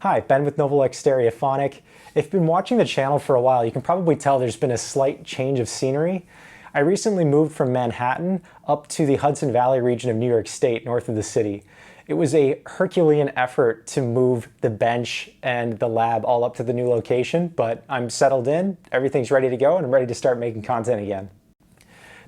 Hi, Ben with Novelux Stereophonic. If you've been watching the channel for a while, you can probably tell there's been a slight change of scenery. I recently moved from Manhattan up to the Hudson Valley region of New York State, north of the city. It was a Herculean effort to move the bench and the lab all up to the new location, but I'm settled in, everything's ready to go, and I'm ready to start making content again.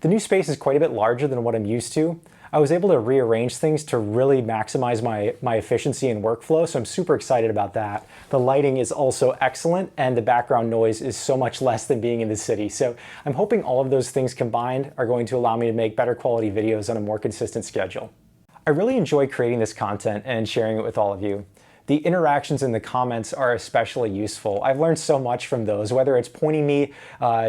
The new space is quite a bit larger than what I'm used to. I was able to rearrange things to really maximize my efficiency and workflow, so I'm super excited about that. The lighting is also excellent, and the background noise is so much less than being in the city. So I'm hoping all of those things combined are going to allow me to make better quality videos on a more consistent schedule. I really enjoy creating this content and sharing it with all of you. The interactions in the comments are especially useful. I've learned so much from those, whether it's pointing me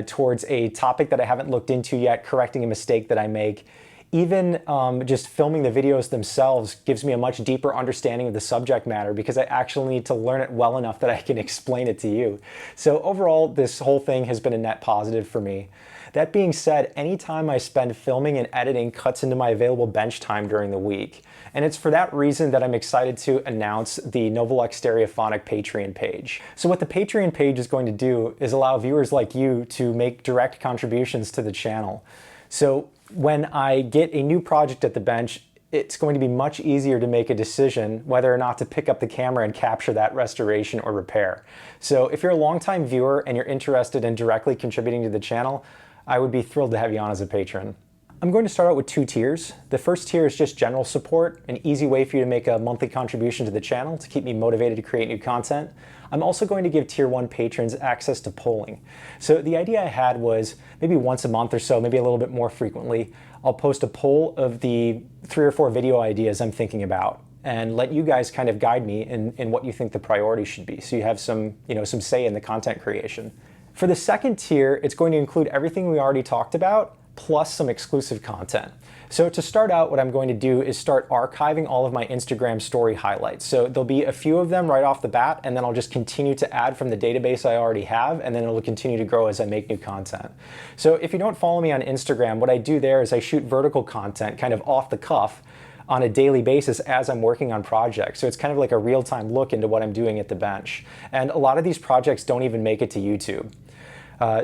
towards a topic that I haven't looked into yet, correcting a mistake that I make. Even just filming the videos themselves gives me a much deeper understanding of the subject matter because I actually need to learn it well enough that I can explain it to you. So overall, this whole thing has been a net positive for me. That being said, anytime I spend filming and editing cuts into my available bench time during the week. And it's for that reason that I'm excited to announce the Novelux Stereophonic Patreon page. So what the Patreon page is going to do is allow viewers like you to make direct contributions to the channel. So when I get a new project at the bench, it's going to be much easier to make a decision whether or not to pick up the camera and capture that restoration or repair. So if you're a longtime viewer and you're interested in directly contributing to the channel, I would be thrilled to have you on as a patron. I'm going to start out with two tiers. The first tier is just general support, an easy way for you to make a monthly contribution to the channel to keep me motivated to create new content. I'm also going to give Tier 1 patrons access to polling. So the idea I had was maybe once a month or so, maybe a little bit more frequently, I'll post a poll of the 3 or 4 video ideas I'm thinking about and let you guys kind of guide me in what you think the priority should be. So you have some say in the content creation. For the second tier, it's going to include everything we already talked about, plus some exclusive content. So to start out, what I'm going to do is start archiving all of my Instagram story highlights. So there'll be a few of them right off the bat, and then I'll just continue to add from the database I already have, and then it'll continue to grow as I make new content. So if you don't follow me on Instagram, what I do there is I shoot vertical content kind of off the cuff on a daily basis as I'm working on projects. So it's kind of like a real-time look into what I'm doing at the bench. And a lot of these projects don't even make it to YouTube.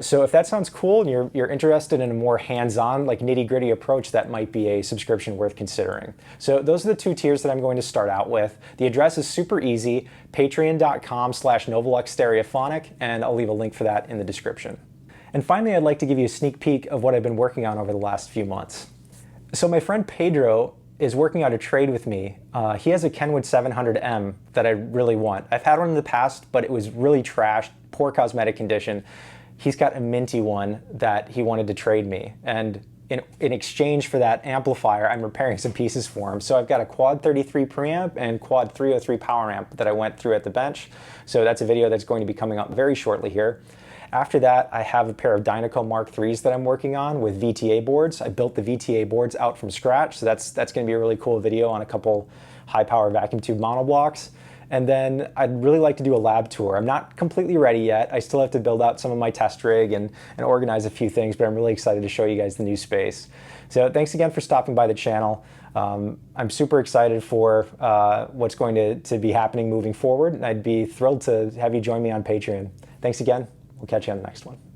So if that sounds cool and you're interested in a more hands-on, like nitty-gritty approach, that might be a subscription worth considering. So those are the 2 tiers that I'm going to start out with. The address is super easy, patreon.com/NoveluxStereophonic, and I'll leave a link for that in the description. And finally, I'd like to give you a sneak peek of what I've been working on over the last few months. So my friend Pedro is working out a trade with me. He has a Kenwood 700M that I really want. I've had one in the past, but it was really trashed, poor cosmetic condition. He's got a minty one that he wanted to trade me. And in exchange for that amplifier, I'm repairing some pieces for him. So I've got a quad 33 preamp and quad 303 power amp that I went through at the bench. So that's a video that's going to be coming up very shortly here. After that, I have a pair of Dynaco Mark IIIs that I'm working on with VTA boards. I built the VTA boards out from scratch. So that's going to be a really cool video on a couple high power vacuum tube monoblocks. And then I'd really like to do a lab tour. I'm not completely ready yet. I still have to build out some of my test rig and organize a few things, but I'm really excited to show you guys the new space. So thanks again for stopping by the channel. I'm super excited for what's going to be happening moving forward, and I'd be thrilled to have you join me on Patreon. Thanks again. We'll catch you on the next one.